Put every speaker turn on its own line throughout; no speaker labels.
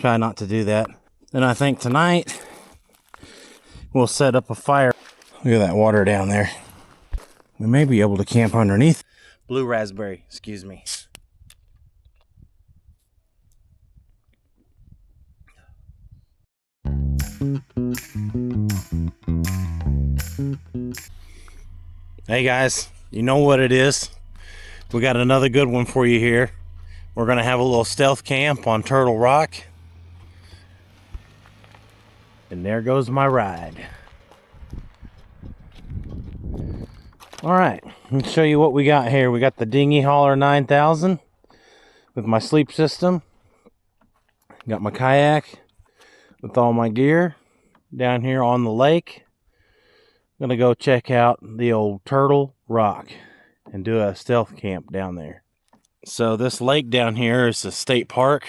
Try not to do that. And I think tonight we'll set up a fire. Look at that water down there. We may be able to camp underneath. Blue raspberry, excuse me. Hey guys, you know what it is? We got another good one for you here. We're gonna have a little stealth camp on Turtle Rock. And there goes my ride. All right, let me show you what we got here. We got the Dinghy Hauler 9000 with my sleep system. Got my kayak with all my gear down here on the lake. I'm gonna go check out the old Turtle Rock and do a stealth camp down there. So this lake down here is a state park,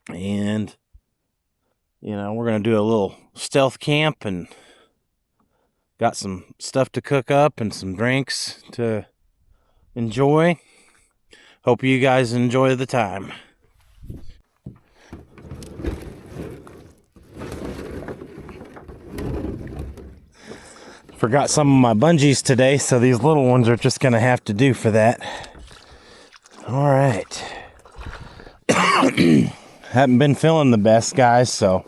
and you know, we're gonna do a little stealth camp and got some stuff to cook up and some drinks to enjoy. Hope you guys enjoy the time. Forgot some of my bungees today, so these little ones are just gonna have to do for that. All right. Haven't been feeling the best, guys, so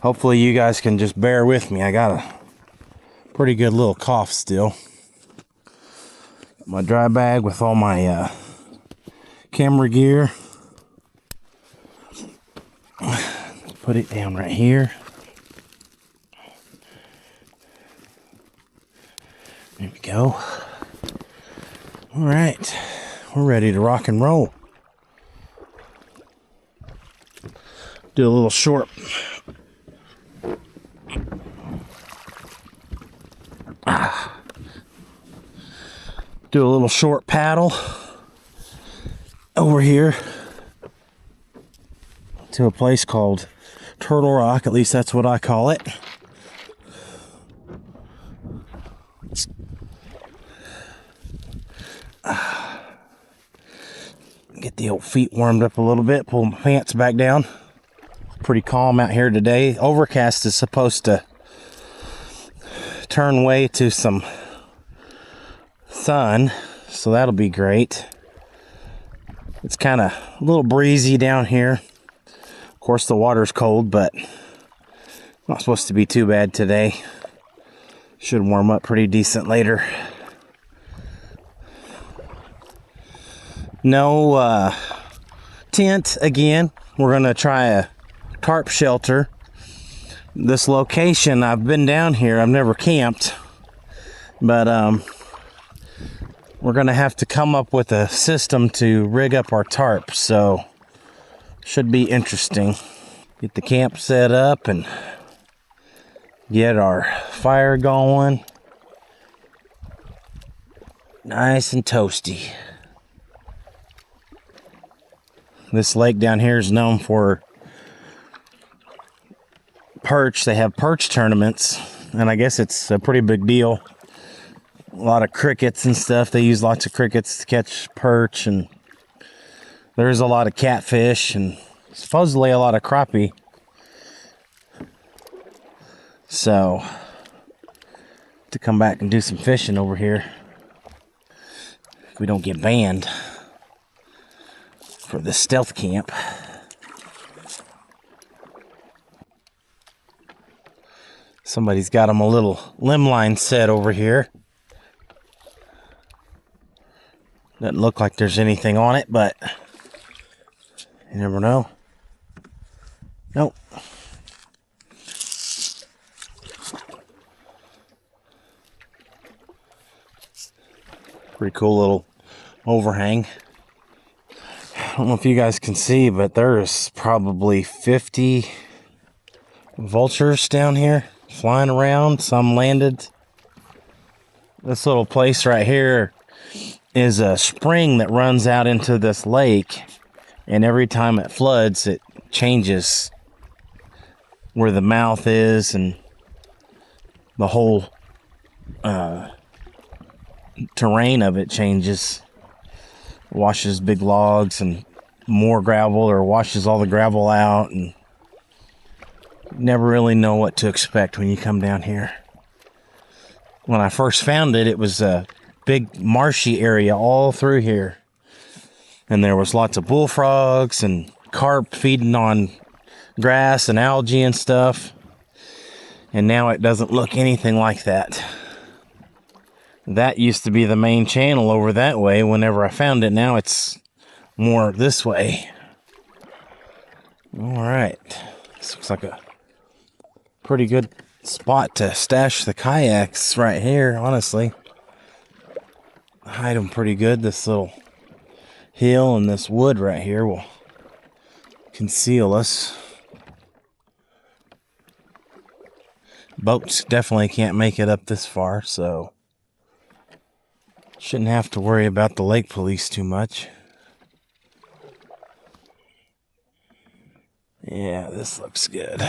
hopefully you guys can just bear with me. I got a pretty good little cough still. My dry bag with all my camera gear. Put it down right here. There we go. All right, we're ready to rock and roll. Do a little short paddle over here to a place called Turtle Rock. At least that's what I call it. Get the old feet warmed up a little bit, pull my pants back down. Pretty calm out here today. Overcast is supposed to turn way to some sun, so that'll be great. It's kind of a little breezy down here. Of course the water's cold, but not supposed to be too bad today. Should warm up pretty decent later. No tent again. We're gonna try a tarp shelter. This location, I've been down here, I've never camped, but we're gonna have to come up with a system to rig up our tarp, so should be interesting. Get the camp set up and get our fire going. Nice and toasty. This lake down here is known for perch. They have perch tournaments, and I guess it's a pretty big deal. A lot of crickets and stuff. They use lots of crickets to catch perch, and there's a lot of catfish and supposedly a lot of crappie. So, to come back and do some fishing over here, if we don't get banned for the stealth camp. Somebody's got them a little limb line set over here. Doesn't look like there's anything on it, but you never know. Nope. Pretty cool little overhang. I don't know if you guys can see, but there's probably 50 vultures down here flying around. Some landed. This little place right here is a spring that runs out into this lake, and every time it floods, it changes where the mouth is, and the whole terrain of it changes. Washes big logs and more gravel or washes all the gravel out, and never really know what to expect when you come down here. When I first found it, it was a big marshy area all through here. And there was lots of bullfrogs and carp feeding on grass and algae and stuff. And now it doesn't look anything like that. That used to be the main channel over that way whenever I found it. Now it's more this way. All right. This looks like a pretty good spot to stash the kayaks right here, honestly. Hide them pretty good. This little hill and this wood right here will conceal us. Boats definitely can't make it up this far, so shouldn't have to worry about the lake police too much. Yeah, this looks good.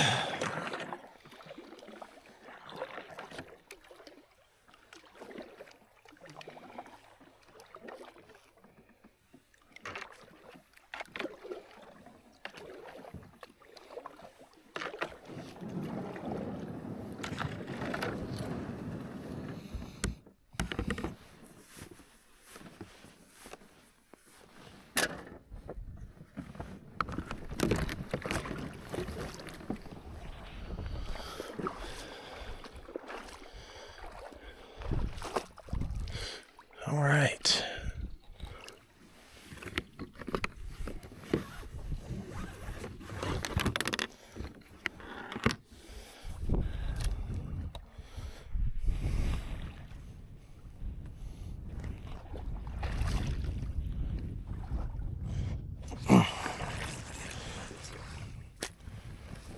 All right.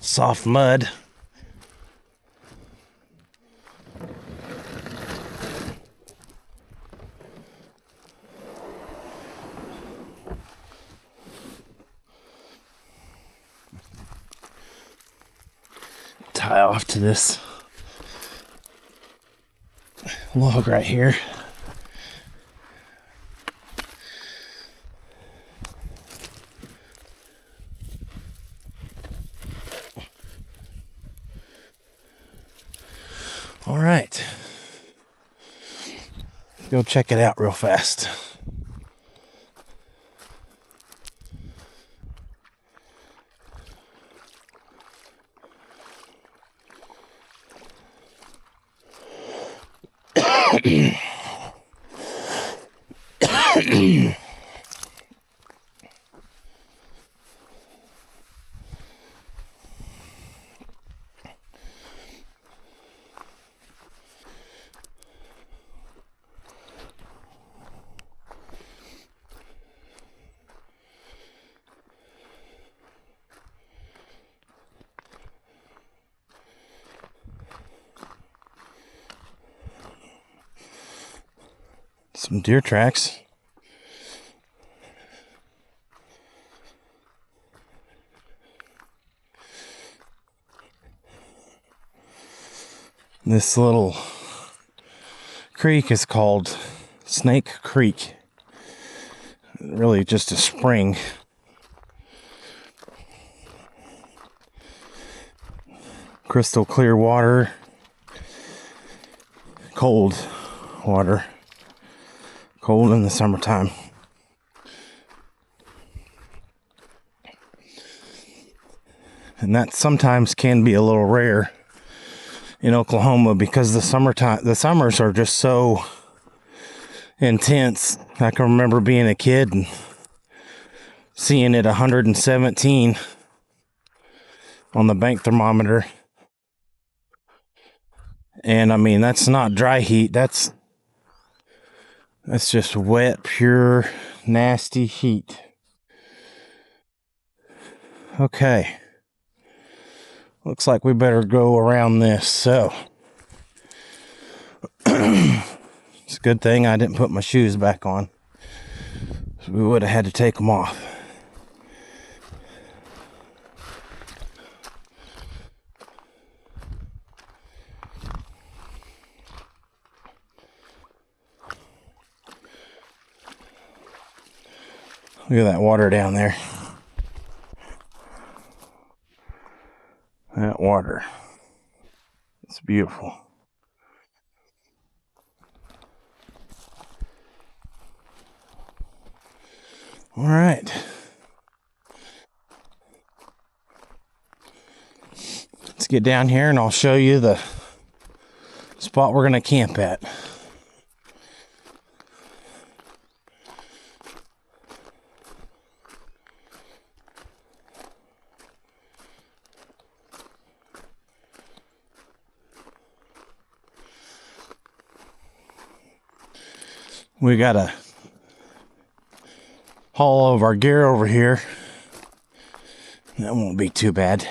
Soft mud. Tie off to this log right here. All right. Go check it out real fast. Some deer tracks. This little creek is called Snake Creek. Really just a spring. Crystal clear water. Cold water. Cold in the summertime. And that sometimes can be a little rare in Oklahoma because the summers are just so intense. I can remember being a kid and seeing it 117 on the bank thermometer. And I mean, that's not dry heat. That's just wet, pure, nasty heat. Okay. Looks like we better go around this. So, it's a good thing I didn't put my shoes back on. We would have had to take them off. Look at that water down there. That water. It's beautiful. All right. Let's get down here and I'll show you the spot we're going to camp at. We got to haul all of our gear over here. That won't be too bad.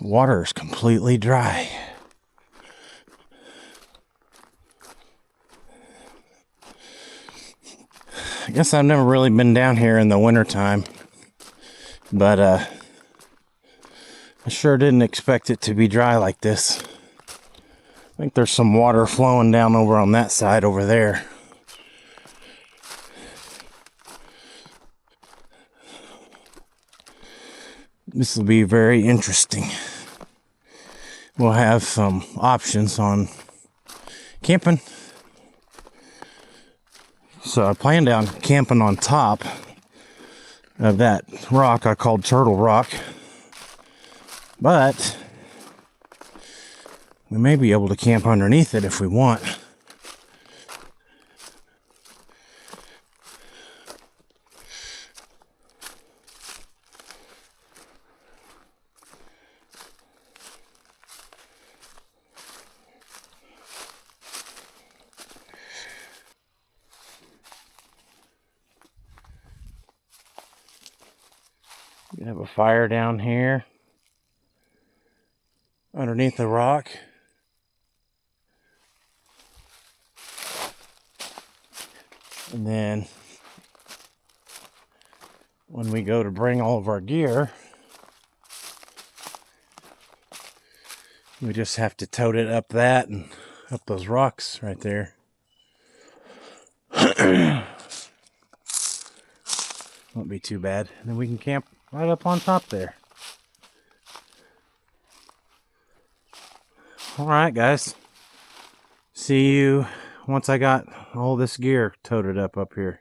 Water is completely dry. I guess I've never really been down here in the wintertime, but I sure didn't expect it to be dry like this. I think there's some water flowing down over on that side over there. This will be very interesting. We'll have some options on camping. So I planned on camping on top of that rock I called Turtle Rock. But we may be able to camp underneath it if we want. We have a fire down here underneath the rock. And then when we go to bring all of our gear, we just have to tote it up that and up those rocks right there. Won't be too bad. And then we can camp right up on top there. Alright guys, see you once I got all this gear toted up here.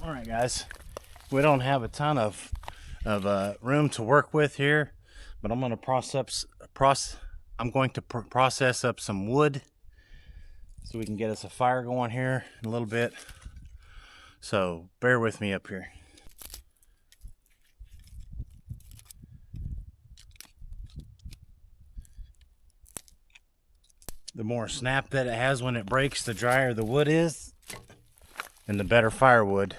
Alright guys, we don't have a ton of room to work with here, but I'm going to process up some wood so we can get us a fire going here in a little bit. So bear with me up here. The more snap that it has when it breaks, the drier the wood is, and the better firewood.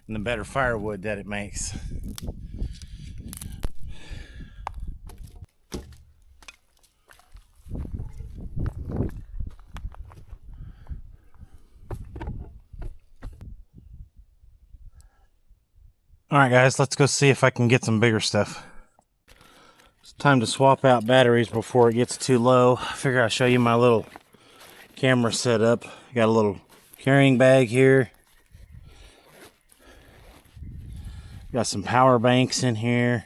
And the better firewood that it makes. Alright guys, let's go see if I can get some bigger stuff. It's time to swap out batteries before it gets too low. I figure I'll show you my little camera setup. Got a little carrying bag here. Got some power banks in here.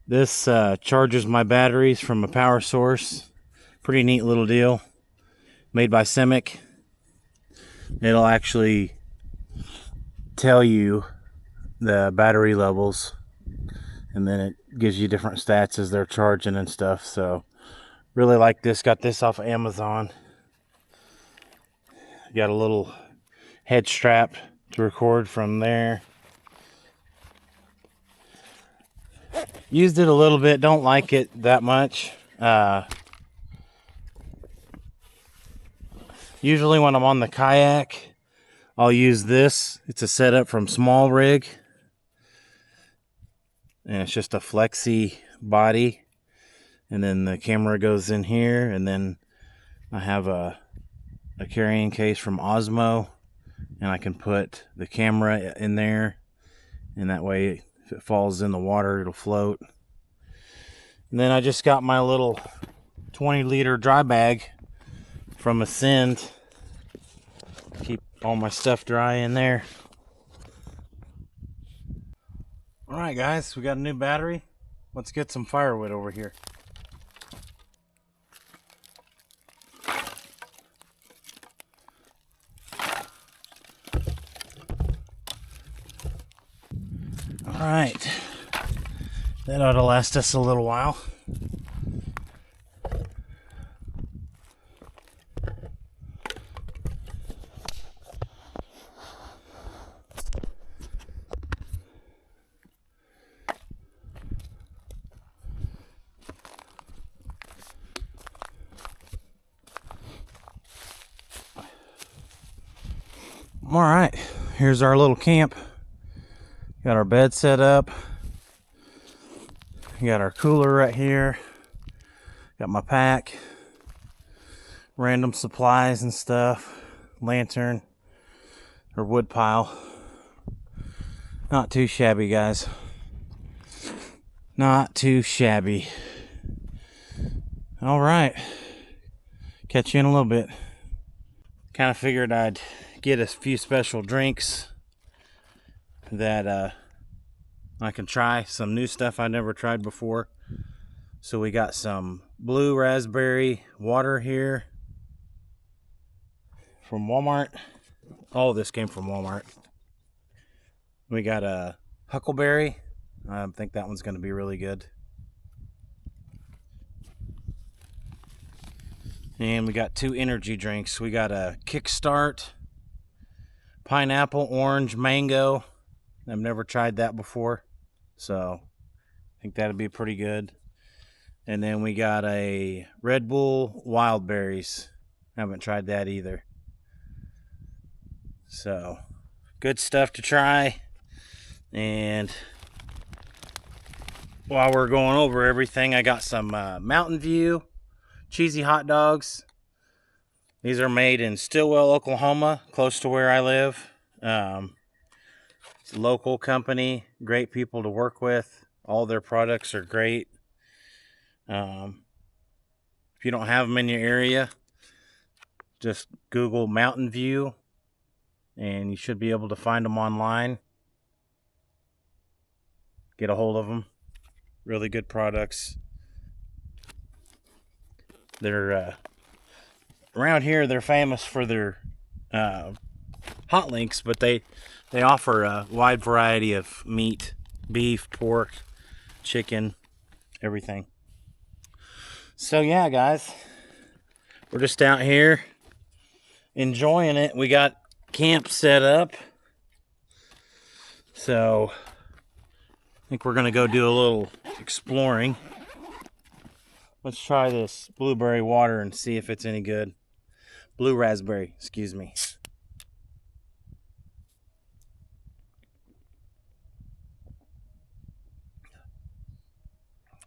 This charges my batteries from a power source. Pretty neat little deal. Made by Simic. It'll actually tell you the battery levels, and then it gives you different stats as they're charging and stuff. So really like this. Got this off of Amazon. Got a little head strap to record from there. Used it a little bit, don't like it that much. Usually when I'm on the kayak, I'll use this. It's a setup from Small Rig. And it's just a flexi body. And then the camera goes in here. And then I have a carrying case from Osmo. And I can put the camera in there. And that way, if it falls in the water, it'll float. And then I just got my little 20-liter dry bag from Ascend. Keep all my stuff dry in there. Alright guys, we got a new battery. Let's get some firewood over here. Alright, that ought to last us a little while. Alright, here's our little camp. Got our bed set up. Got our cooler right here. Got my pack. Random supplies and stuff. Lantern. Or wood pile. Not too shabby, guys. Not too shabby. Alright. Catch you in a little bit. Kind of figured I'd get a few special drinks that I can try. Some new stuff I never tried before. So we got some blue raspberry water here from Walmart. All of this came from Walmart. We got a huckleberry. I think that one's going to be really good. And we got 2 energy drinks. We got a Kickstart, pineapple, orange, mango. I've never tried that before, so I think that'd be pretty good. And then we got a Red Bull Wild Berries. Haven't tried that either. So, good stuff to try. And while we're going over everything, I got some Mountain View cheesy hot dogs. These are made in Stillwell, Oklahoma, close to where I live. It's a local company, great people to work with. All their products are great. If you don't have them in your area, just Google Mountain View and you should be able to find them online. Get a hold of them. Really good products. They're around here, they're famous for their hot links, but they offer a wide variety of meat, beef, pork, chicken, everything. So yeah, guys, we're just out here enjoying it. We got camp set up, so I think we're gonna go do a little exploring. Let's try this blueberry water and see if it's any good. Blue raspberry, excuse me.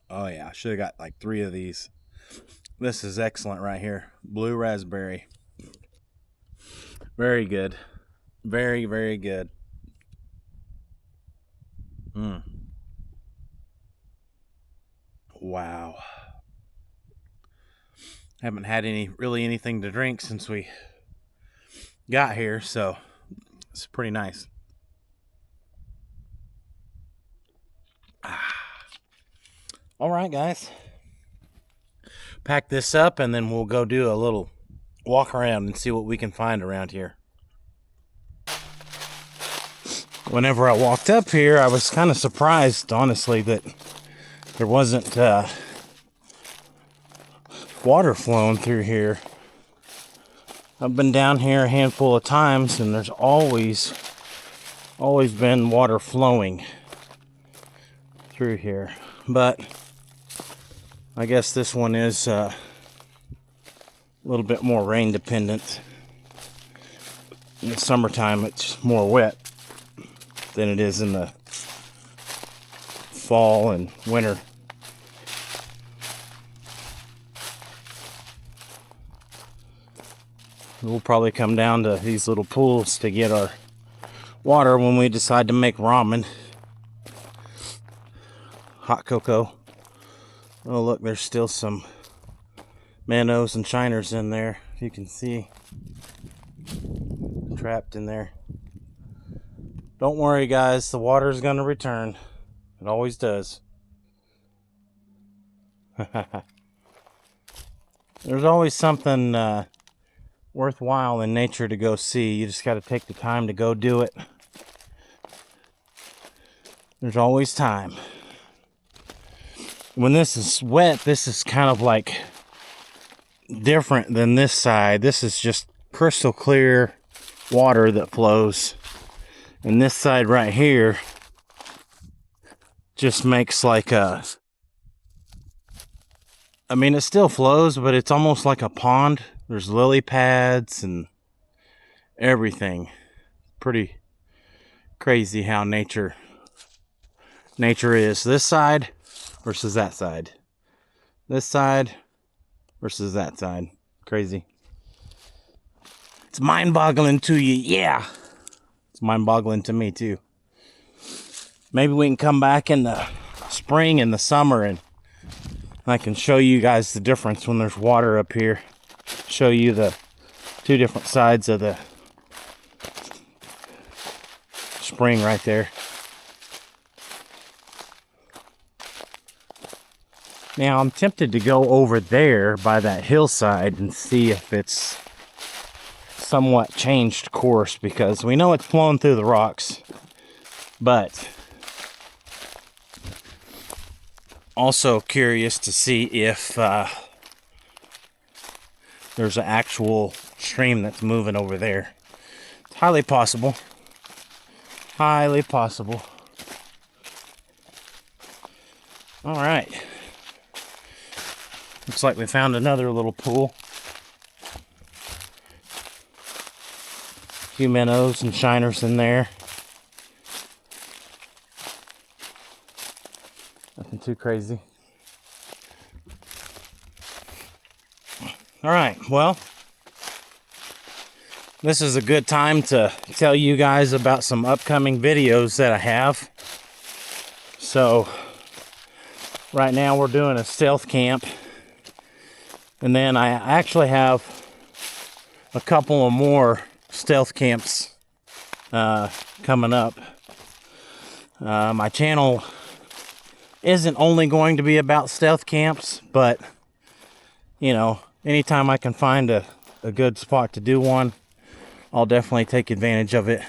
Oh yeah, I should have got like 3 of these. This is excellent right here. Blue raspberry. Very good. Very, very good. Wow. Haven't had really anything to drink since we got here, so it's pretty nice. All right, guys. Pack this up and then we'll go do a little walk around and see what we can find around here. Whenever I walked up here, I was kind of surprised, honestly, that there wasn't water flowing through here. I've been down here a handful of times and there's always been water flowing through here, but I guess this one is a little bit more rain dependent. In the summertime it's more wet than it is in the fall and winter. We'll probably come down to these little pools to get our water when we decide to make ramen, hot cocoa, Oh, look, there's still some minnows and shiners in there. You can see trapped in there. Don't worry, guys, the water's going to return. It always does. There's always something worthwhile in nature to go see. You just got to take the time to go do it. There's always time. When this is wet, this is kind of like different than this side. This is just crystal clear water that flows. And this side right here just makes like a, I mean, it still flows, but it's almost like a pond. There's lily pads and everything. Pretty crazy how nature is. This side versus that side. This side versus that side. Crazy. It's mind-boggling to you. Yeah. It's mind-boggling to me too. Maybe we can come back in the spring and the summer and I can show you guys the difference when there's water up here. Show you the two different sides of the spring right there. Now I'm tempted to go over there by that hillside and see if it's somewhat changed course, because we know it's flowing through the rocks, but also curious to see if there's an actual stream that's moving over there. It's highly possible. Highly possible. All right. Looks like we found another little pool. A few minnows and shiners in there. Nothing too crazy. All right, well, this is a good time to tell you guys about some upcoming videos that I have. So, right now we're doing a stealth camp. And then I actually have a couple of more stealth camps coming up. My channel isn't only going to be about stealth camps, but you know, anytime I can find a good spot to do one, I'll definitely take advantage of it.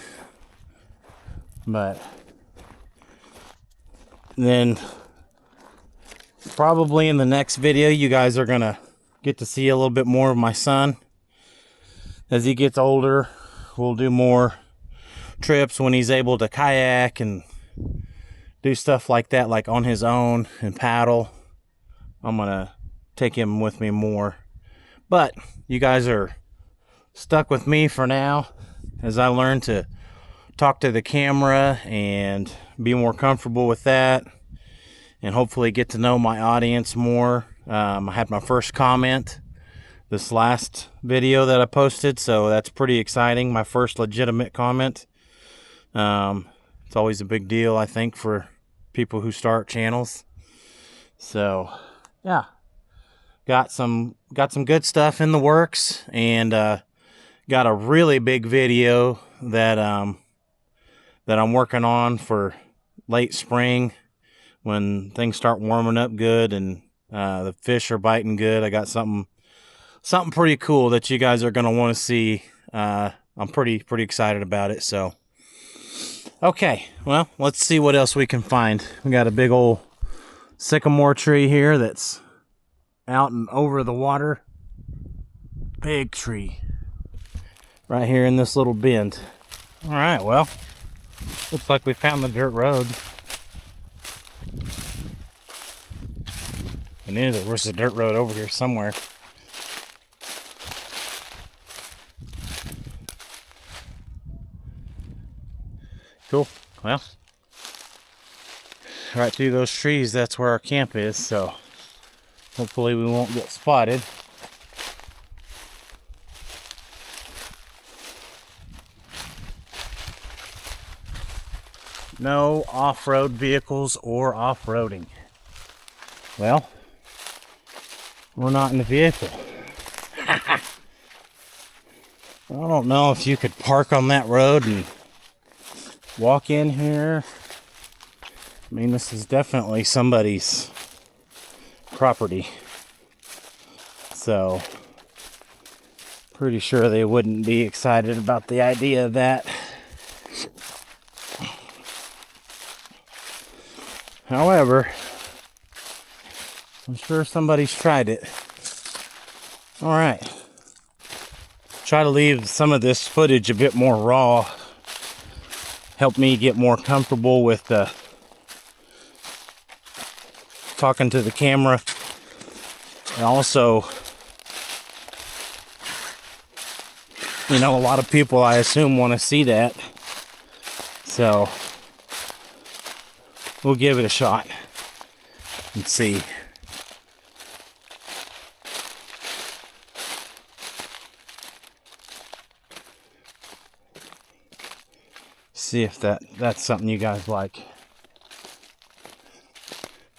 But then probably in the next video, you guys are gonna get to see a little bit more of my son. As he gets older, we'll do more trips when he's able to kayak and do stuff like that, like on his own and paddle. I'm gonna take him with me more. But you guys are stuck with me for now as I learn to talk to the camera and be more comfortable with that, and hopefully get to know my audience more. I had my first comment this last video that I posted, so that's pretty exciting. My first legitimate comment. It's always a big deal, I think, for people who start channels. So yeah, got some good stuff in the works, and got a really big video that that I'm working on for late spring when things start warming up good and the fish are biting good. I got something pretty cool that you guys are going to want to see. I'm pretty excited about it. So, okay, well, let's see what else we can find. We got a big old sycamore tree here that's out and over the water. Big tree right here in this little bend. All right, well, looks like we found the dirt road. I knew there was a dirt road over here somewhere. Cool. Well, right through those trees, that's where our camp is, so hopefully we won't get spotted. No off-road vehicles or off-roading. Well, we're not in the vehicle. I don't know if you could park on that road and walk in here. I mean, this is definitely somebody's property. So, pretty sure they wouldn't be excited about the idea of that. However, I'm sure somebody's tried it. Alright. Try to leave some of this footage a bit more raw. Help me get more comfortable with talking to the camera. And also, you know, a lot of people, I assume, want to see that. So, we'll give it a shot and see. See if that's something you guys like.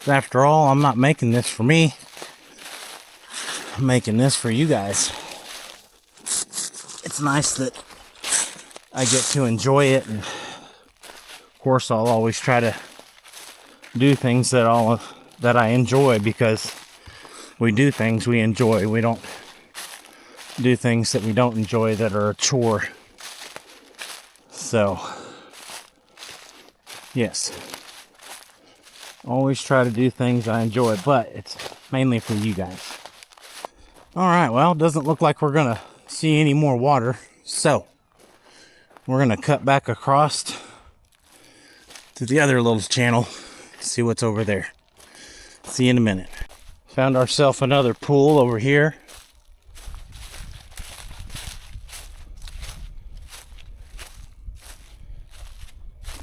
After all, I'm not making this for me. I'm making this for you guys. It's nice that I get to enjoy it, and of course I'll always try to do things that I enjoy, because we do things we enjoy. We don't do things that we don't enjoy that are a chore. So, yes, always try to do things I enjoy, but it's mainly for you guys. Alright, well, it doesn't look like we're gonna see any more water, so we're gonna cut back across to the other little channel, see what's over there. See you in a minute. Found ourselves another pool over here.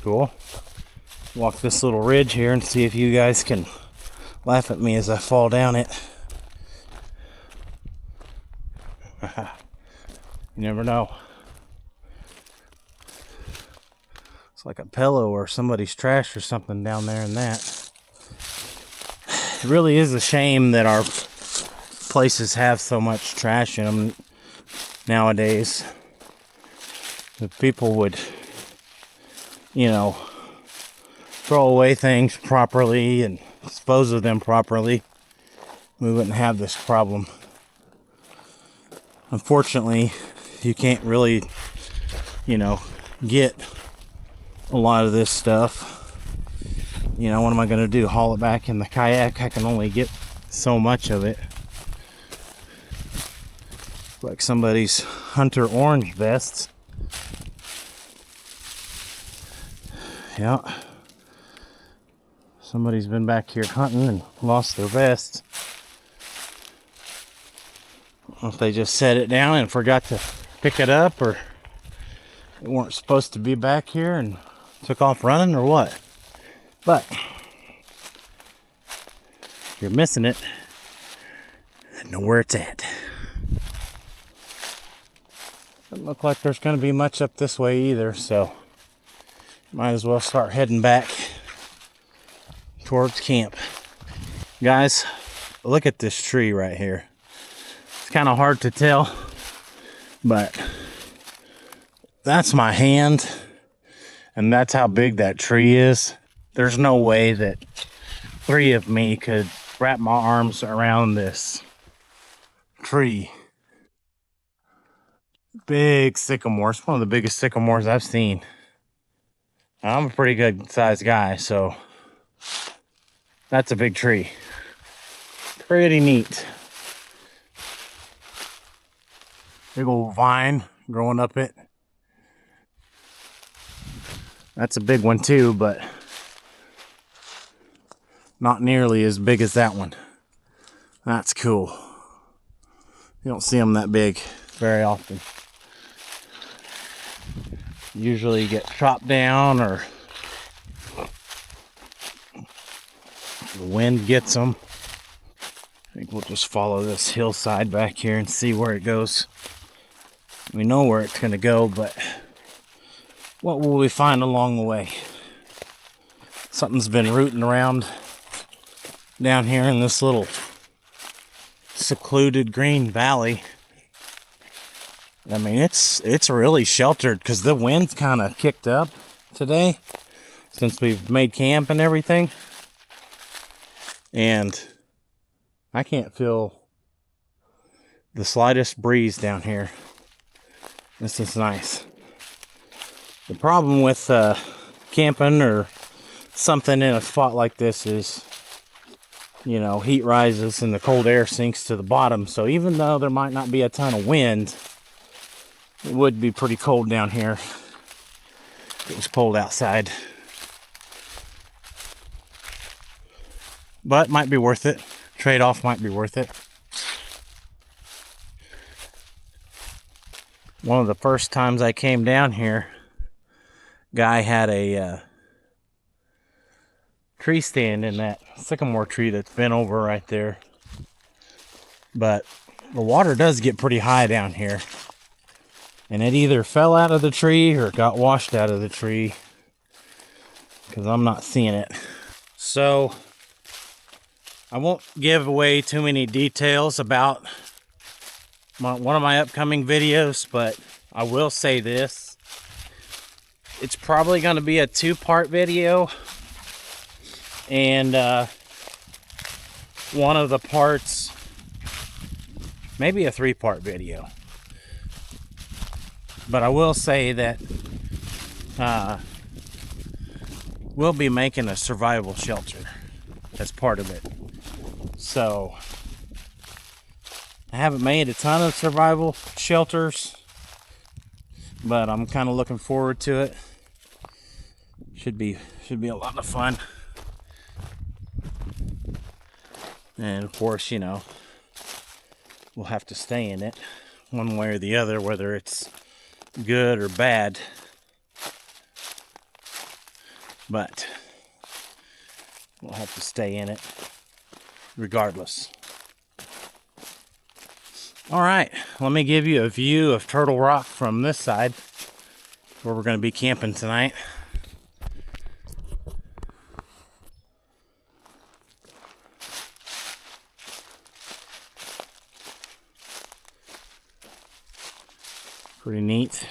Cool. Walk this little ridge here and see if you guys can laugh at me as I fall down it. You never know. It's like a pillow or somebody's trash or something down there in that. It really is a shame that our places have so much trash in them nowadays. If people would, you know, throw away things properly and dispose of them properly, we wouldn't have this problem. Unfortunately, you can't really, you know, get a lot of this stuff. You know, what am I going to do? Haul it back in the kayak? I can only get so much of it. Like somebody's hunter orange vests. Yeah. Somebody's been back here hunting and lost their vest. I don't know if they just set it down and forgot to pick it up, or they weren't supposed to be back here and took off running, or what. But if you're missing it, I know where it's at. Doesn't look like there's going to be much up this way either, so might as well start heading back towards camp. Guys, look at this tree right here. It's kind of hard to tell, but that's my hand, and that's how big that tree is. There's no way that 3 of me could wrap my arms around this tree. Big sycamore. It's one of the biggest sycamores I've seen. I'm a pretty good sized guy, so that's a big tree. Pretty neat. Big old vine growing up it. That's a big one too, but not nearly as big as that one. That's cool. You don't see them that big very often. Usually get chopped down, or the wind gets them. I think we'll just follow this hillside back here and see where it goes. We know where it's going to go, but what will we find along the way? Something's been rooting around down here in this little secluded green valley. I mean, it's really sheltered because the wind's kind of kicked up today since we've made camp and everything. And I can't feel the slightest breeze down here. This is nice. The problem with camping or something in a spot like this is, you know, heat rises and the cold air sinks to the bottom. So even though there might not be a ton of wind, it would be pretty cold down here. It was cold outside. But might be worth it. Trade-off might be worth it. One of the first times I came down here, guy had a tree stand in that sycamore tree that's been over right there. But the water does get pretty high down here. And it either fell out of the tree or got washed out of the tree, because I'm not seeing it. So I won't give away too many details about one of my upcoming videos, but I will say this. It's probably going to be a 2-part video. And one of the parts, maybe a 3-part video. But I will say that we'll be making a survival shelter as part of it. So I haven't made a ton of survival shelters, but I'm kind of looking forward to it. Should be a lot of fun. And of course, you know, we'll have to stay in it one way or the other, whether it's good or bad. But we'll have to stay in it regardless. All right, let me give you a view of Turtle Rock from this side, where we're going to be camping tonight. Pretty neat.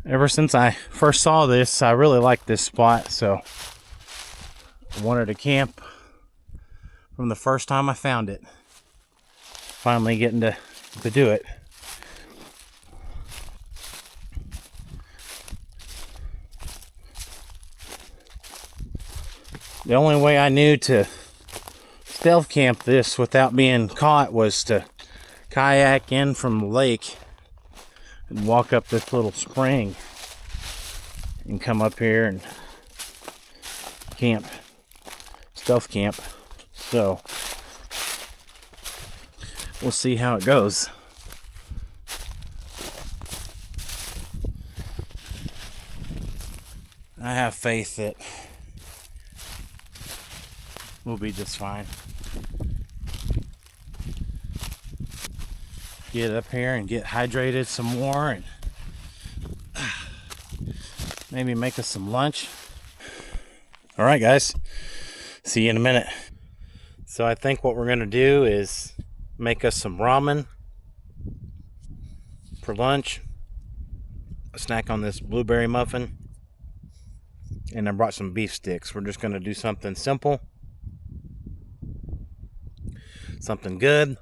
Ever since I first saw this, I really liked this spot, so I wanted to camp from the first time I found it. Finally getting to do it. The only way I knew to stealth camp this without being caught was to kayak in from the lake and walk up this little spring and come up here and camp, stealth camp. So we'll see how it goes. I have faith that we'll be just fine. Get up here and get hydrated some more, and maybe make us some lunch. All right, guys, see you in a minute. So I think what we're gonna do is make us some ramen for lunch, a snack on this blueberry muffin, and I brought some beef sticks. We're just gonna do something simple, something good.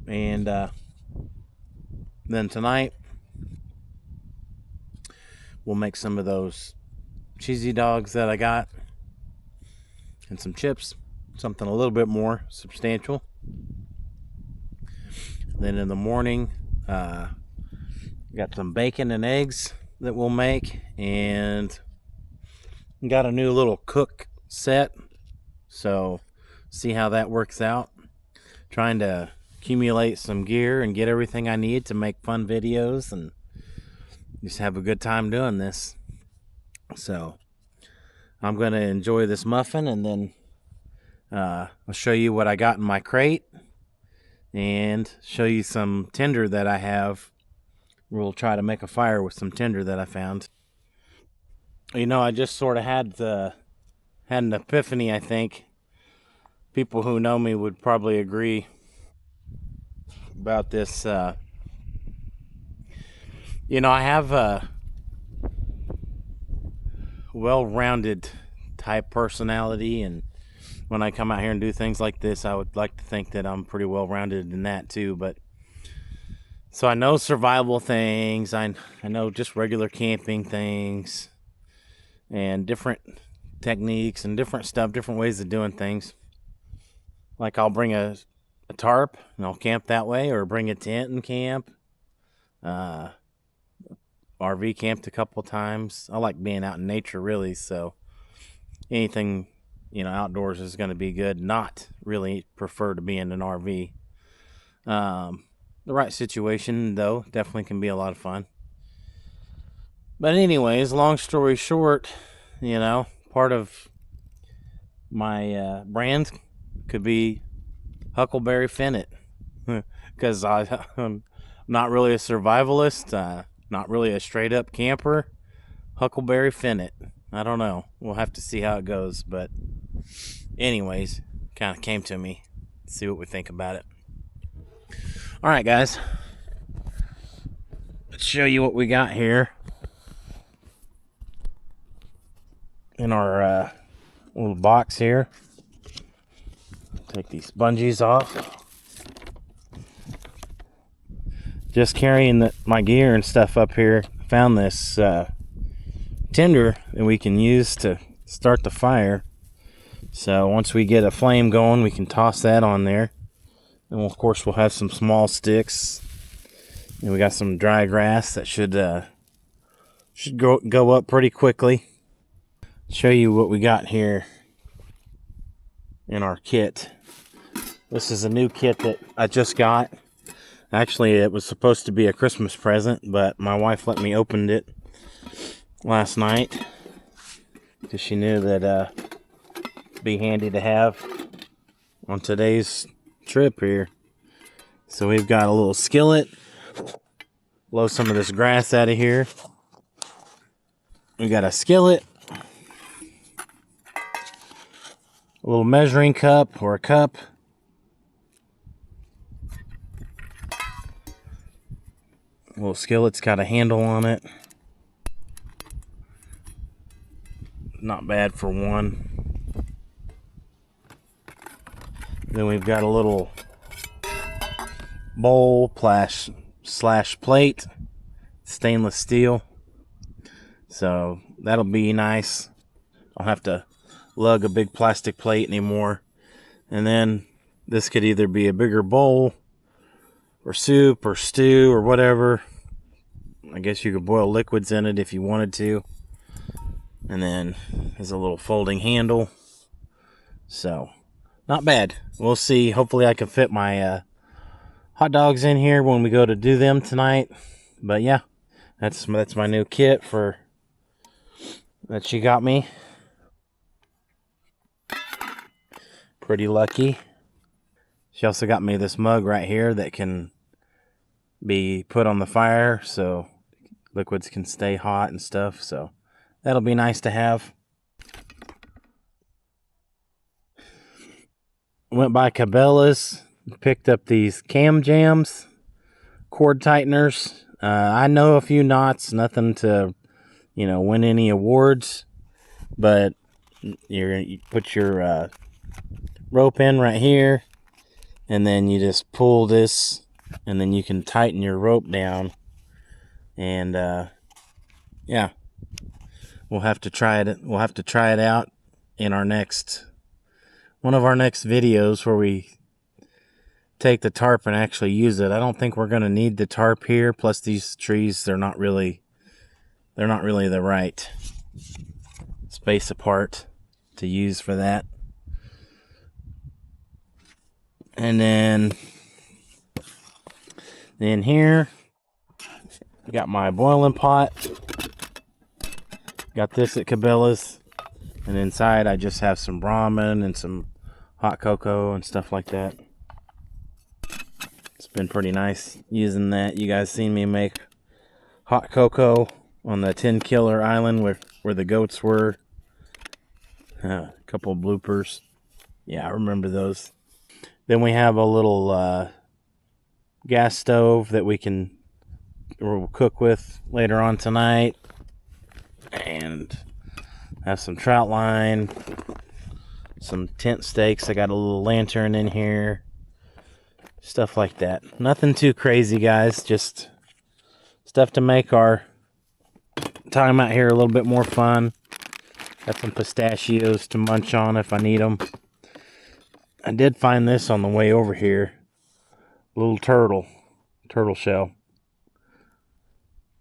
And then tonight we'll make some of those cheesy dogs that I got and some chips, something a little bit more substantial. Then in the morning, got some bacon and eggs that we'll make, and got a new little cook set, so see how that works out. Trying to accumulate some gear and get everything I need to make fun videos and just have a good time doing this. So I'm going to enjoy this muffin, and then I'll show you what I got in my crate and show you some tinder that I have. We'll try to make a fire with some tinder that I found. You know, I just sort of had had an epiphany, I think. People who know me would probably agree about this. You know, I have a well-rounded type personality, and when I come out here and do things like this, I would like to think that I'm pretty well-rounded in that too. But so I know survival things, I know just regular camping things, and different techniques and different stuff, different ways of doing things. Like I'll bring a tarp and I'll camp that way, or bring a tent and camp. RV camped a couple times. I like being out in nature, really, so anything, you know, outdoors is going to be good. Not really prefer to be in an RV. The right situation, though, definitely can be a lot of fun. But anyways, long story short, you know, part of my brand could be Huckleberry Finnet, because I'm not really a survivalist, not really a straight up camper. Huckleberry Finnet. I don't know. We'll have to see how it goes. But anyways, kind of came to me. Let's see what we think about it. All right, guys. Let's show you what we got here in our little box here. Take these bungees off. Just carrying my gear and stuff up here. Found this tinder that we can use to start the fire. So once we get a flame going, we can toss that on there. And of course we'll have some small sticks. And we got some dry grass that should go up pretty quickly. Show you what we got here in our kit. This is a new kit that I just got. Actually, it was supposed to be a Christmas present, but my wife let me open it last night because she knew that it'd be handy to have on today's trip here. So we've got a little skillet. Blow some of this grass out of here. We got a skillet, a little measuring cup or a cup. Little skillet's got a handle on it. Not bad for one. Then we've got a little bowl slash plate, stainless steel. So that'll be nice. I'll have to lug a big plastic plate anymore. And then this could either be a bigger bowl or soup or stew or whatever. I guess you could boil liquids in it if you wanted to. And then there's a little folding handle. So not bad. We'll see. Hopefully I can fit my hot dogs in here when we go to do them tonight. But yeah, that's my new kit that she got me. Pretty lucky. She also got me this mug right here that can be put on the fire so liquids can stay hot and stuff. So that'll be nice to have. Went by Cabela's, picked up these cam jams, cord tighteners. I know a few knots, nothing to, win any awards, but you put your rope in right here, and then you just pull this, and then you can tighten your rope down. And yeah, we'll have to try it. We'll have to try it out in one of our next videos where we take the tarp and actually use it. I don't think we're going to need the tarp here. Plus these trees, they're not really the right space apart to use for that. And then here, got my boiling pot. Got this at Cabela's. And inside I just have some ramen and some hot cocoa and stuff like that. It's been pretty nice using that. You guys seen me make hot cocoa on the 10 Killer Island where the goats were. A couple of bloopers. Yeah, I remember those. Then we have a little gas stove that we'll cook with later on tonight. And have some trout line, some tent stakes. I got a little lantern in here. Stuff like that. Nothing too crazy, guys. Just stuff to make our time out here a little bit more fun. Got some pistachios to munch on if I need them. I did find this on the way over here. Little turtle shell.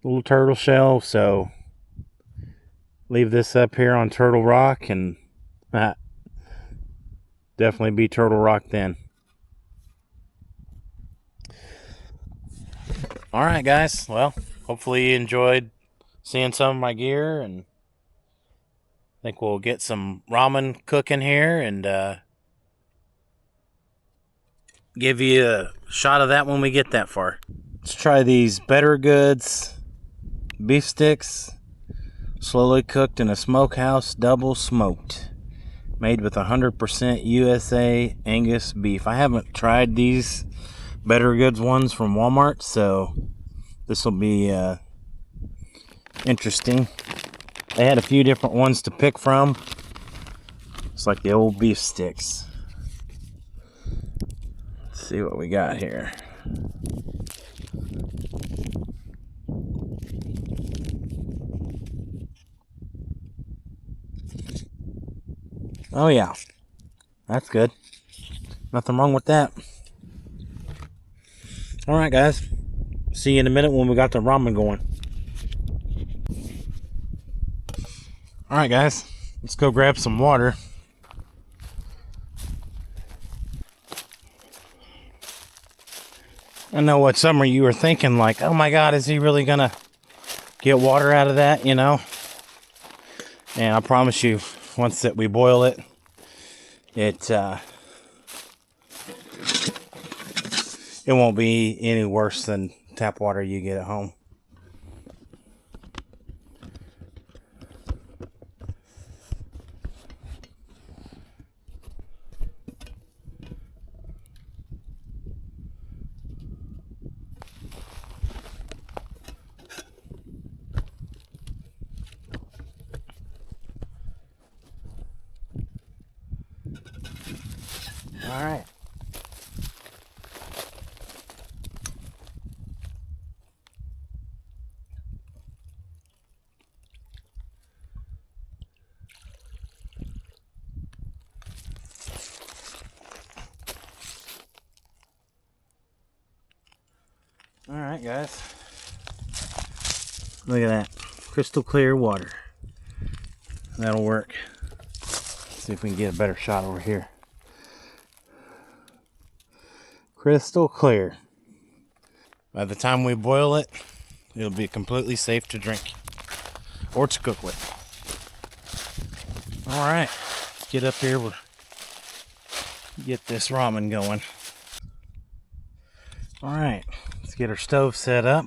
Little turtle shell, so leave this up here on Turtle Rock and definitely be Turtle Rock then. Alright guys, well, hopefully you enjoyed seeing some of my gear, and I think we'll get some ramen cooking here and give you a shot of that when we get that far. Let's try these Better Goods beef sticks, slowly cooked in a smokehouse, double smoked, made with 100% USA Angus beef. I haven't tried these Better Goods ones from Walmart, so this will be interesting. They had a few different ones to pick from. It's like the old beef sticks. Let's see what we got here. Oh yeah, that's good. Nothing wrong with that. Alright guys, see you in a minute when we got the ramen going. Alright guys, let's go grab some water. I know what some of you are thinking, like, oh my god, is he really gonna get water out of that, you know? And I promise you, once that we boil it, it won't be any worse than tap water you get at home. All right. All right, guys. Look at that. Crystal clear water. That'll work. Let's see if we can get a better shot over here. Crystal clear. By the time we boil it, it'll be completely safe to drink or to cook with. All right, let's get up here. We'll get this ramen going. All right, let's get our stove set up.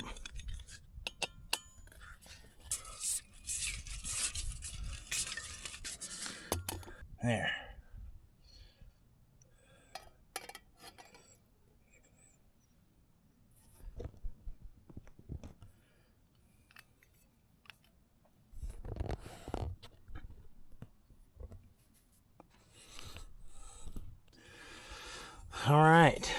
There. All right.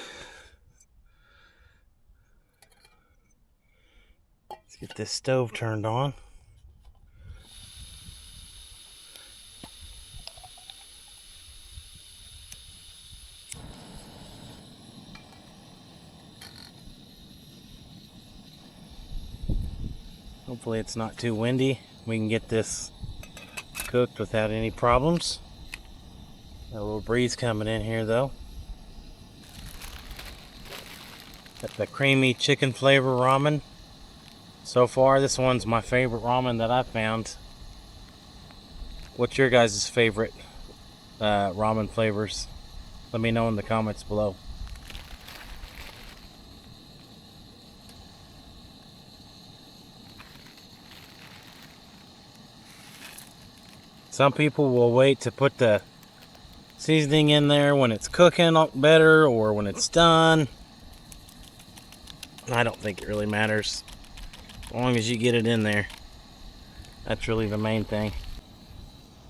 Let's get this stove turned on. Hopefully it's not too windy. We can get this cooked without any problems. Got a little breeze coming in here though. Got the creamy chicken flavor ramen. So far, this one's my favorite ramen that I've found. What's your guys' favorite ramen flavors? Let me know in the comments below. Some people will wait to put the seasoning in there when it's cooking better or when it's done. I don't think it really matters. As long as you get it in there. That's really the main thing.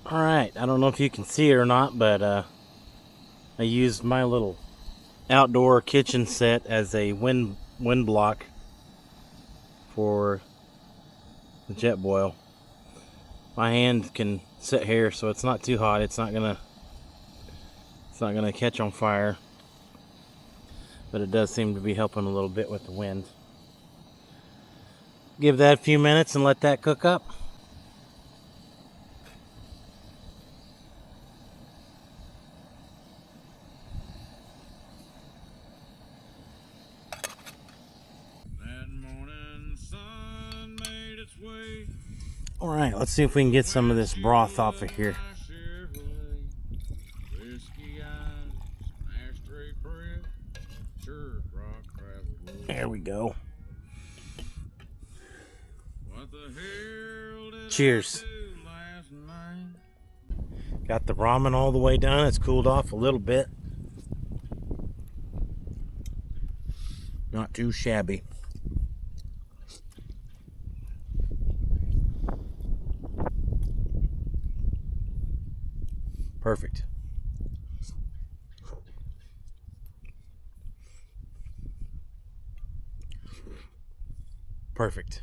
Alright, I don't know if you can see it or not, but I used my little outdoor kitchen set as a wind block for the jet boil. My hand can sit here, so it's not too hot. It's not gonna catch on fire, but it does seem to be helping a little bit with the wind. Give that a few minutes and let that cook up. All right, let's see if we can get some of this broth off of here. There we go. Cheers. Got the ramen all the way done. It's cooled off a little bit. Not too shabby. Perfect. Perfect.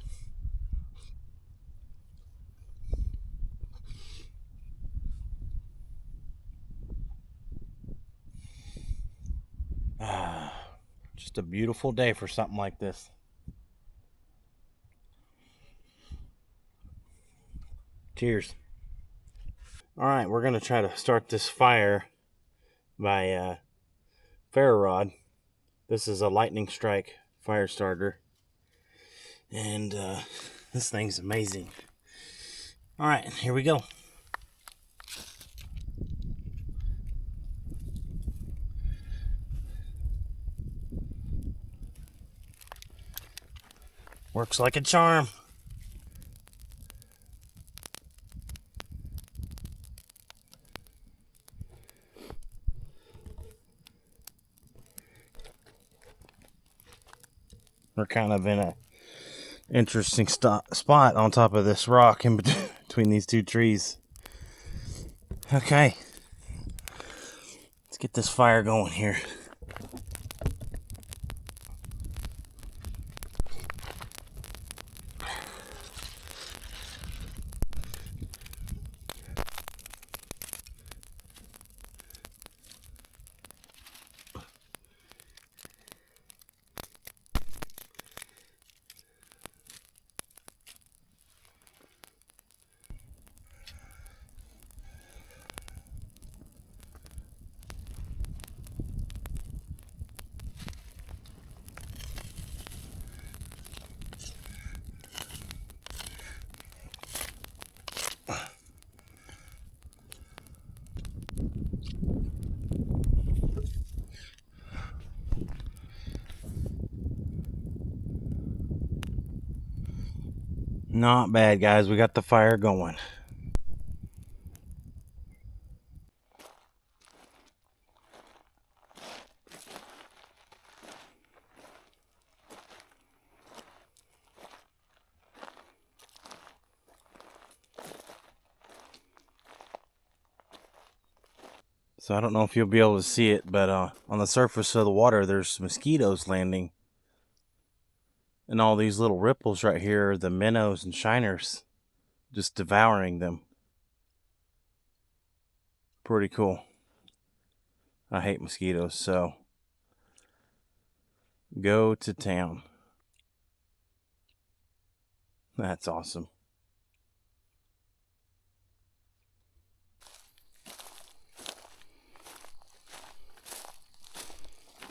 Just a beautiful day for something like this. Cheers. All right, we're going to try to start this fire by ferro rod. This is a lightning strike fire starter. And this thing's amazing. All right, here we go. Works like a charm. We're kind of in a interesting spot on top of this rock in between these two trees. Okay, let's get this fire going here. Not bad, guys. We got the fire going. So I don't know if you'll be able to see it, but on the surface of the water, there's mosquitoes landing. And all these little ripples right here are the minnows and shiners just devouring them. Pretty cool. I hate mosquitoes, so go to town. That's awesome.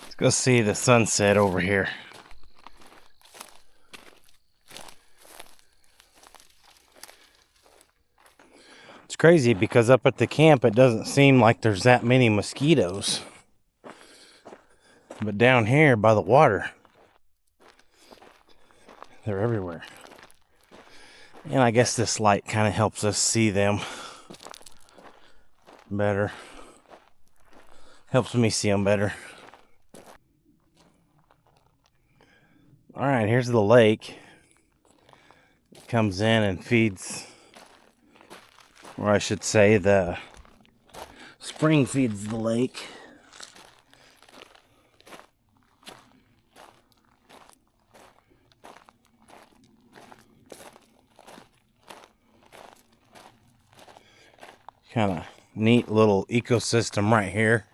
Let's go see the sunset over here. It's crazy because up at the camp it doesn't seem like there's that many mosquitoes. But down here by the water, they're everywhere. And I guess this light kind of helps us see them better. Helps me see them better. All right, here's the lake. It comes in and feeds, or I should say the spring feeds the lake. Kind of neat little ecosystem right here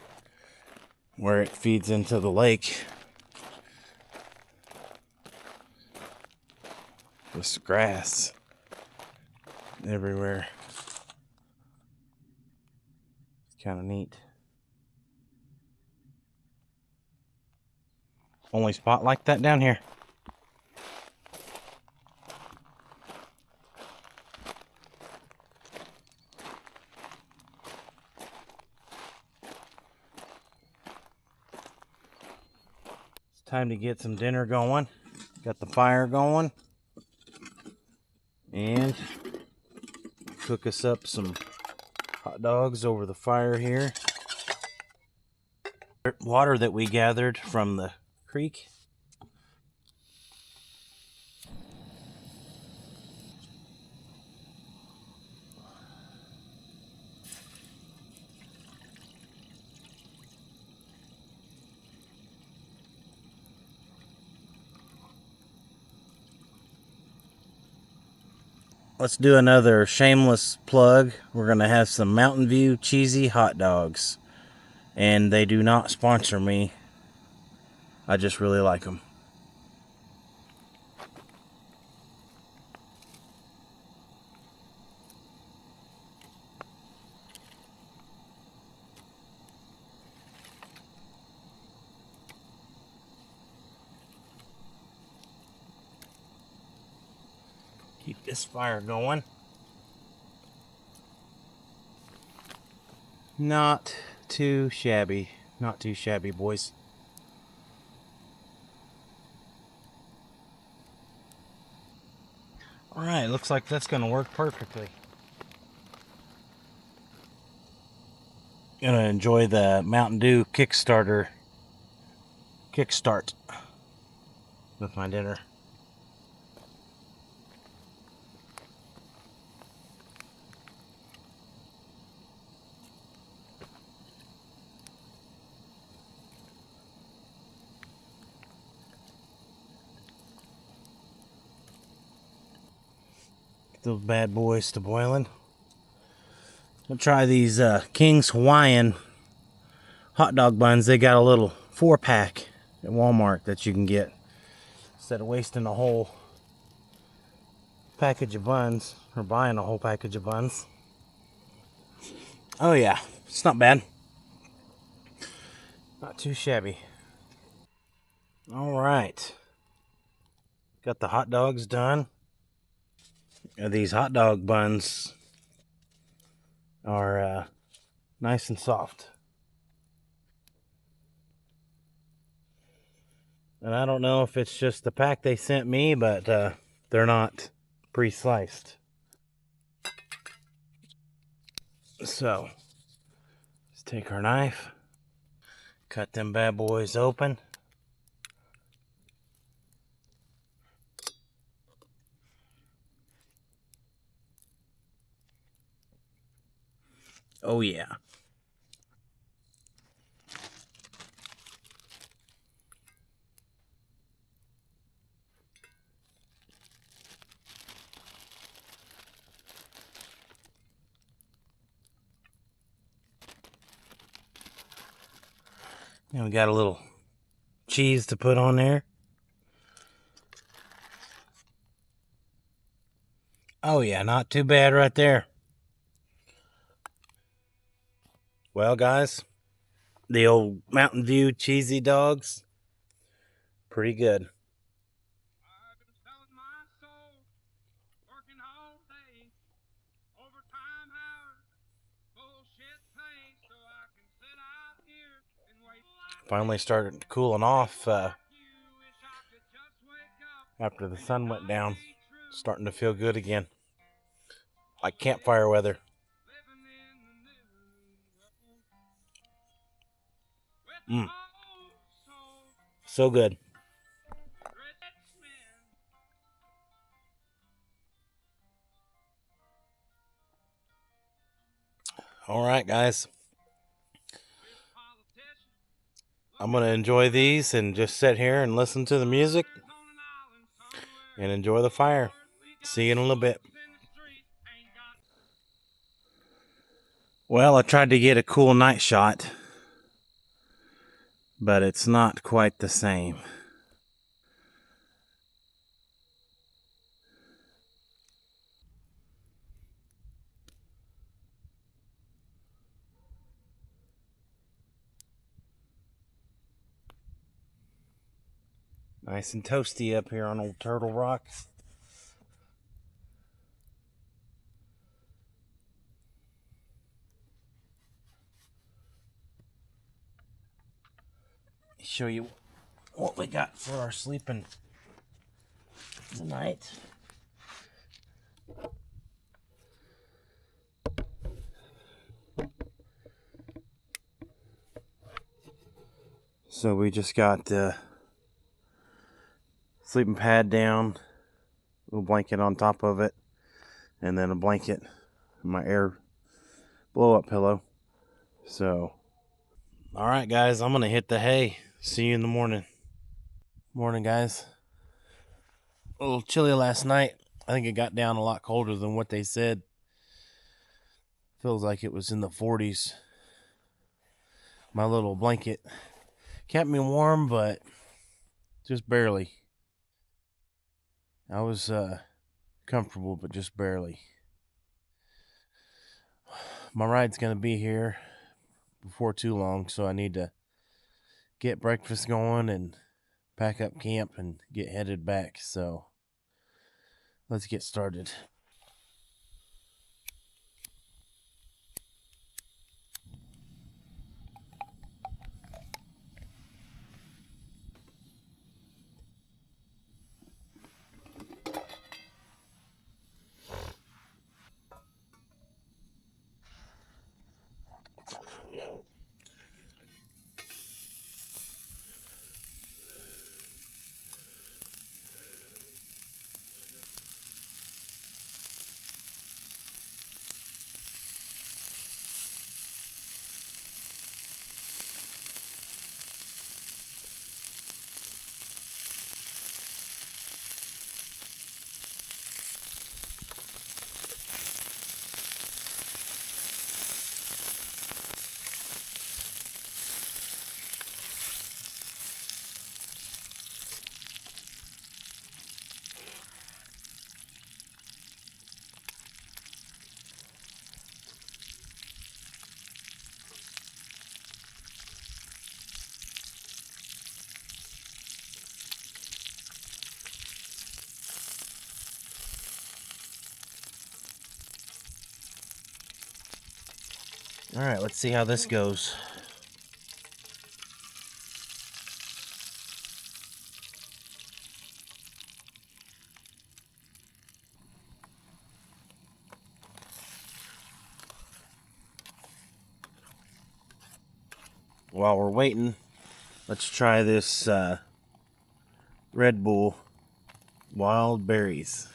where it feeds into the lake. This grass everywhere. It's kind of neat. Only spot like that down here. It's time to get some dinner going. Got the fire going. And cook us up some hot dogs over the fire here. Water that we gathered from the creek. Let's do another shameless plug. We're going to have some Mountain View cheesy hot dogs. And they do not sponsor me. I just really like them. Keep this fire going. Not too shabby. Not too shabby, boys. Alright, looks like that's going to work perfectly. Gonna enjoy the Mountain Dew kickstart with my dinner. Get those bad boys to boiling. We'll try these King's Hawaiian hot dog buns. They got a little 4-pack at Walmart that you can get instead of wasting a whole package of buns or buying a whole package of buns. Oh yeah, it's not bad. Not too shabby. All right, got the hot dogs done. These hot dog buns are nice and soft. And I don't know if it's just the pack they sent me, but they're not pre-sliced. So, let's take our knife, cut them bad boys open. Oh yeah. And we got a little cheese to put on there. Oh yeah, not too bad right there. Well guys, the old Mountain View cheesy dogs, pretty good. Finally started cooling off after the sun went down. Starting to feel good again. Like campfire weather. Mm. So good. All right, guys. I'm going to enjoy these and just sit here and listen to the music and enjoy the fire. See you in a little bit. Well, I tried to get a cool night shot, but it's not quite the same. Nice and toasty up here on Old Turtle Rock. Show you what we got for our sleeping tonight. So we just got the sleeping pad down, a little blanket on top of it, and then a blanket, my air blow-up pillow. So, all right, guys, I'm gonna hit the hay. See you in the morning. Morning, guys. A little chilly last night. I think it got down a lot colder than what they said. Feels like it was in the 40s. My little blanket kept me warm, but just barely. I was comfortable, but just barely. My ride's gonna be here before too long, so I need to get breakfast going and pack up camp and get headed back. So let's get started. All right, let's see how this goes. While we're waiting, let's try this Red Bull Wild Berries.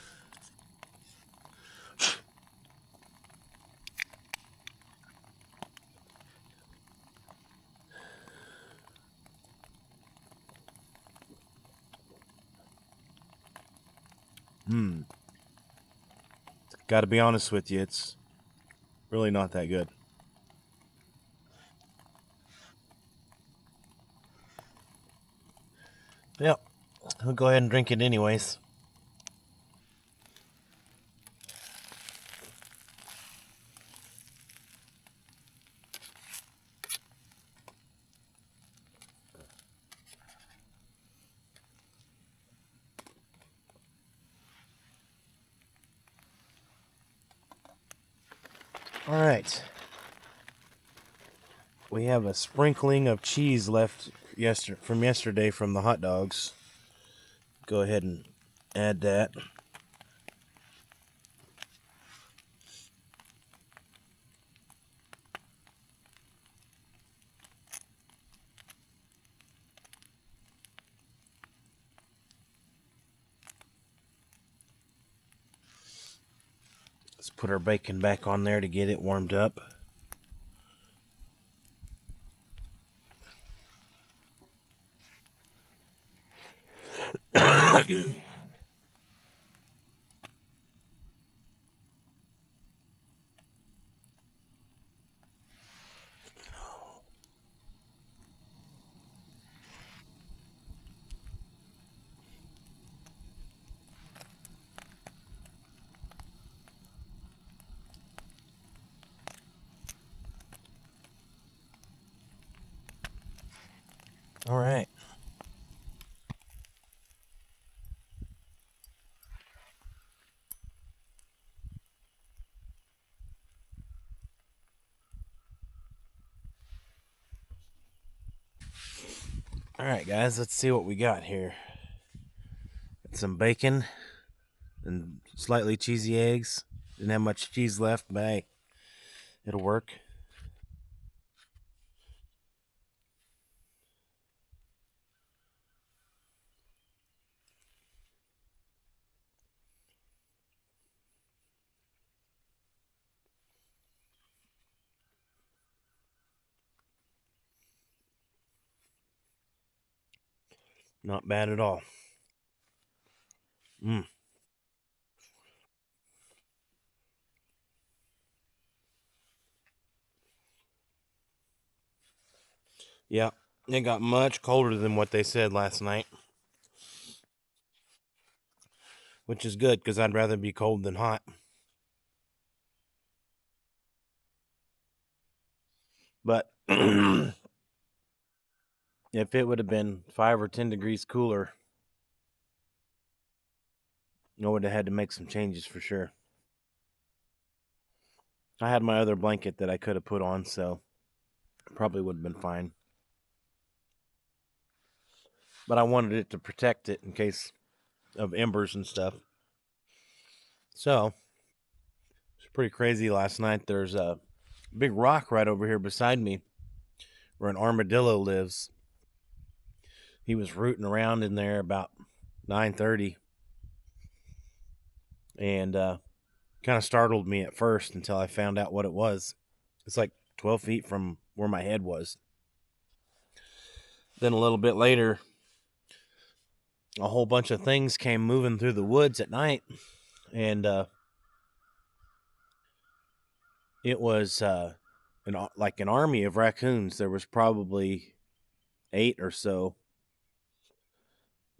Gotta be honest with you, it's really not that good. Yep, we'll go ahead and drink it anyways. All right. We have a sprinkling of cheese left from yesterday from the hot dogs. Go ahead and add that. put our bacon back on there to get it warmed up. All right. All right, guys, let's see what we got here. Got some bacon and slightly cheesy eggs. Didn't have much cheese left, but hey, it'll work. Not bad at all. Yeah, it got much colder than what they said last night, which is good because I'd rather be cold than hot. But if it would have been 5 or 10 degrees cooler, I would have had to make some changes for sure. I had my other blanket that I could have put on, so probably would have been fine. But I wanted it to protect it in case of embers and stuff. So it's pretty crazy last night. There's a big rock right over here beside me where an armadillo lives. He was rooting around in there about 9:30 and kind of startled me at first until I found out what it was. It's like 12 feet from where my head was. Then a little bit later, a whole bunch of things came moving through the woods at night, and it was like an army of raccoons. There was probably 8 or so,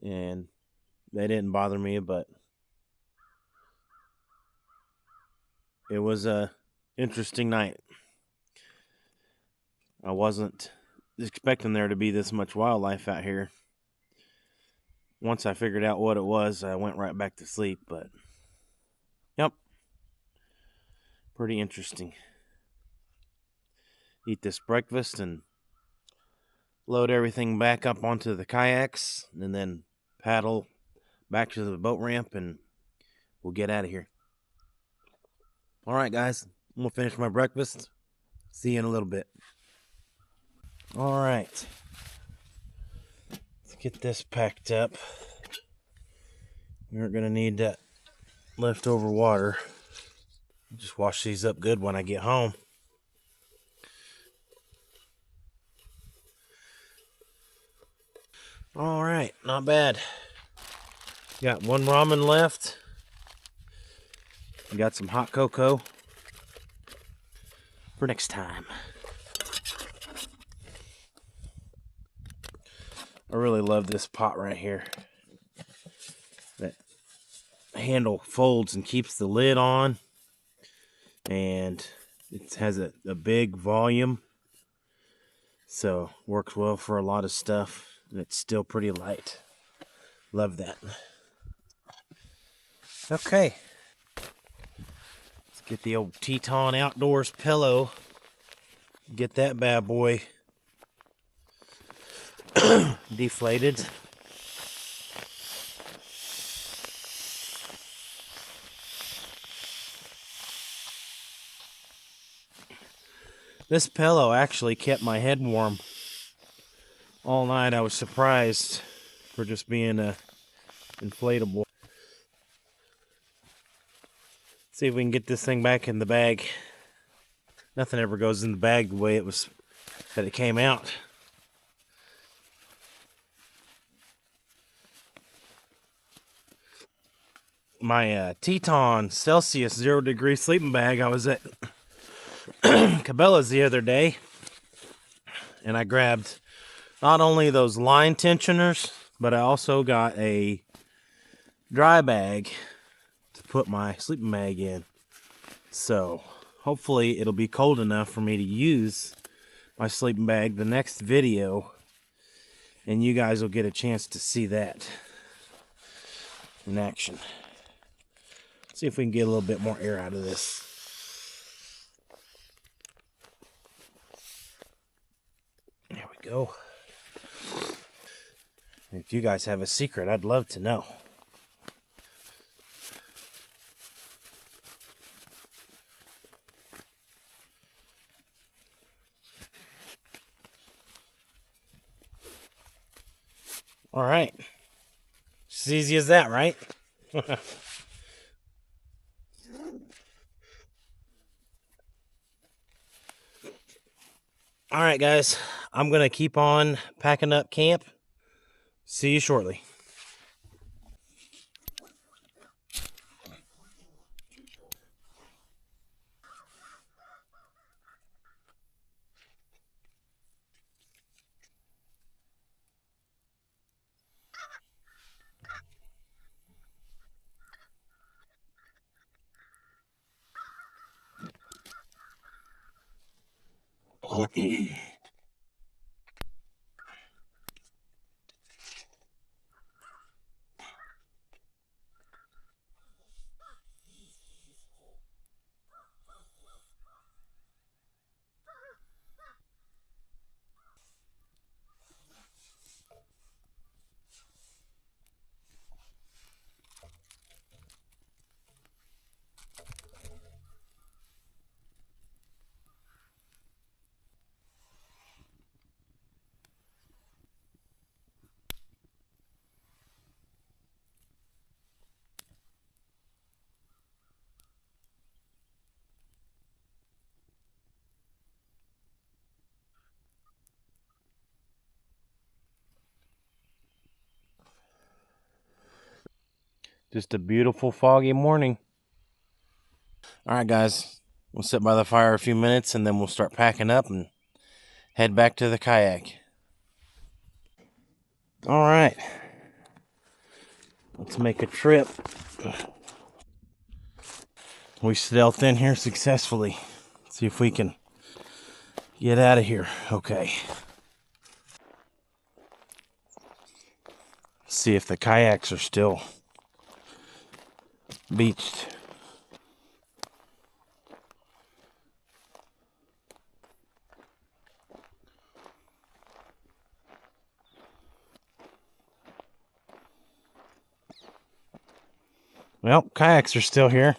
and they didn't bother me, but it was a interesting night. I wasn't expecting there to be this much wildlife out here. Once I figured out what it was, I went right back to sleep, but yep, pretty interesting. Eat this breakfast and load everything back up onto the kayaks and then paddle back to the boat ramp and we'll get out of here. All right, guys, I'm gonna finish my breakfast. See you in a little bit. All right, let's get this packed up. We're gonna need that leftover water. Just wash these up good when I get home. All right, not bad. Got one ramen left. We got some hot cocoa for next time. I really love this pot right here. That handle folds and keeps the lid on, and it has a big volume, so works well for a lot of stuff, and it's still pretty light. Love that. Okay, let's get the old Teton Outdoors pillow. Get that bad boy deflated. This pillow actually kept my head warm all night. I was surprised for just being a inflatable. See if we can get this thing back in the bag. Nothing ever goes in the bag the way that it came out. My Teton Celsius 0-degree sleeping bag, I was at Cabela's the other day, and I grabbed not only those line tensioners, but I also got a dry bag to put my sleeping bag in. So hopefully it'll be cold enough for me to use my sleeping bag the next video, and you guys will get a chance to see that in action. See if we can get a little bit more air out of this. There we go. If you guys have a secret, I'd love to know. All right. It's as easy as that, right? All right, guys. I'm going to keep on packing up camp. See you shortly. Just a beautiful foggy morning. All right, guys. We'll sit by the fire a few minutes, and then we'll start packing up and head back to the kayak. All right. Let's make a trip. We stealthed in here successfully. See if we can get out of here. Okay. See if the kayaks are still beached. Well, kayaks are still here.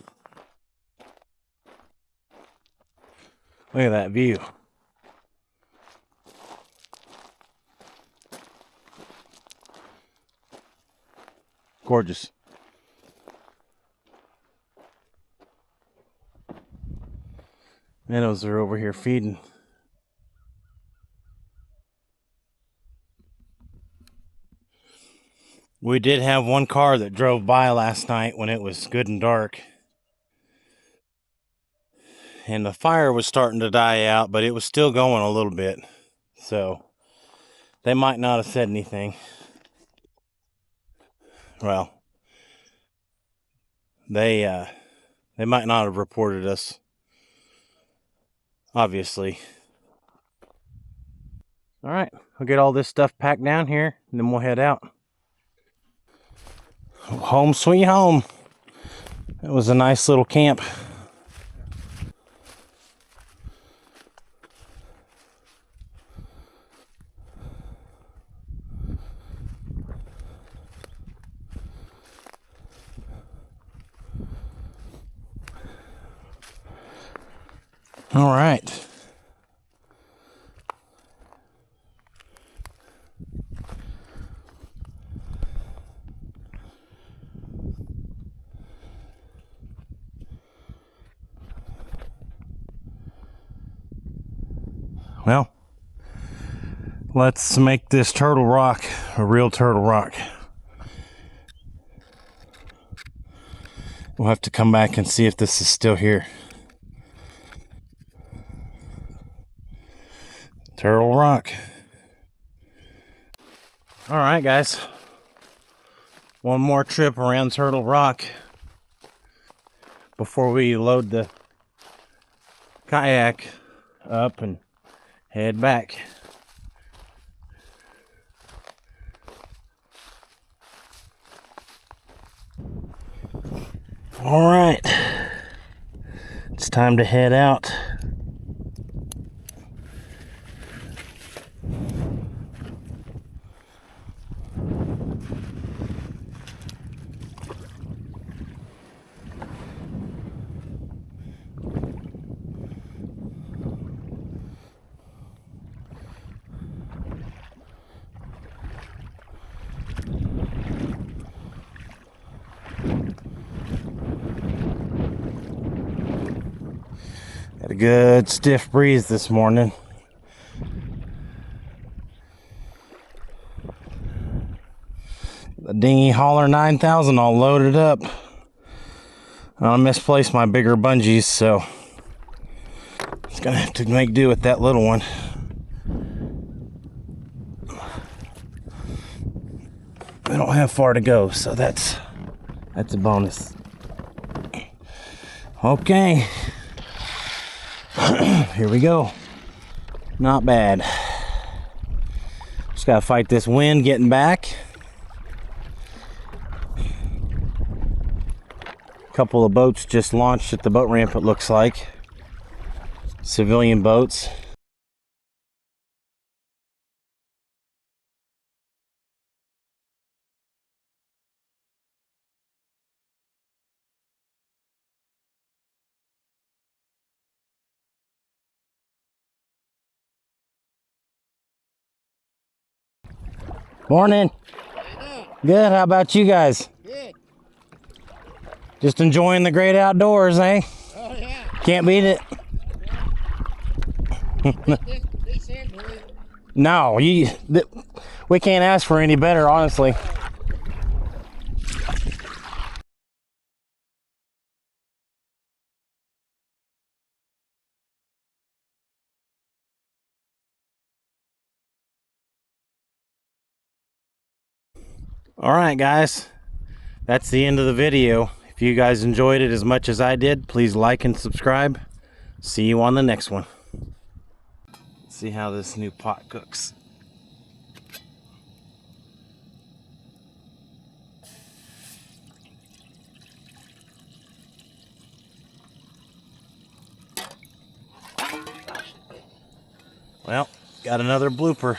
Look at that view. Gorgeous. Minnows are over here feeding. We did have one car that drove by last night when it was good and dark. And the fire was starting to die out, but it was still going a little bit. So they might not have said anything. Well, they might not have reported us, obviously. All right, we'll get all this stuff packed down here, and then we'll head out. Home sweet home. It was a nice little camp. All right. Well, let's make this turtle rock a real turtle rock. We'll have to come back and see if this is still here. Turtle rock. All right, guys. One more trip around Turtle Rock before we load the kayak up and head back. All right, it's time to head out. Had a good stiff breeze this morning. The dinghy hauler 9000 all loaded up. I misplaced my bigger bungees, so it's gonna have to make do with that little one. I don't have far to go, so that's a bonus. Okay. Here we go. Not bad. Just gotta fight this wind getting back. A couple of boats just launched at the boat ramp, it looks like. Civilian boats. Morning. Good. How about you guys?
Good.
Just enjoying the great outdoors, eh?
Oh yeah.
Can't beat it.
This end, boy.
No, we can't ask for any better, honestly. All right, guys. That's the end of the video. If you guys enjoyed it as much as I did, please like and subscribe. See you on the next one. See how this new pot cooks. Well, got another blooper.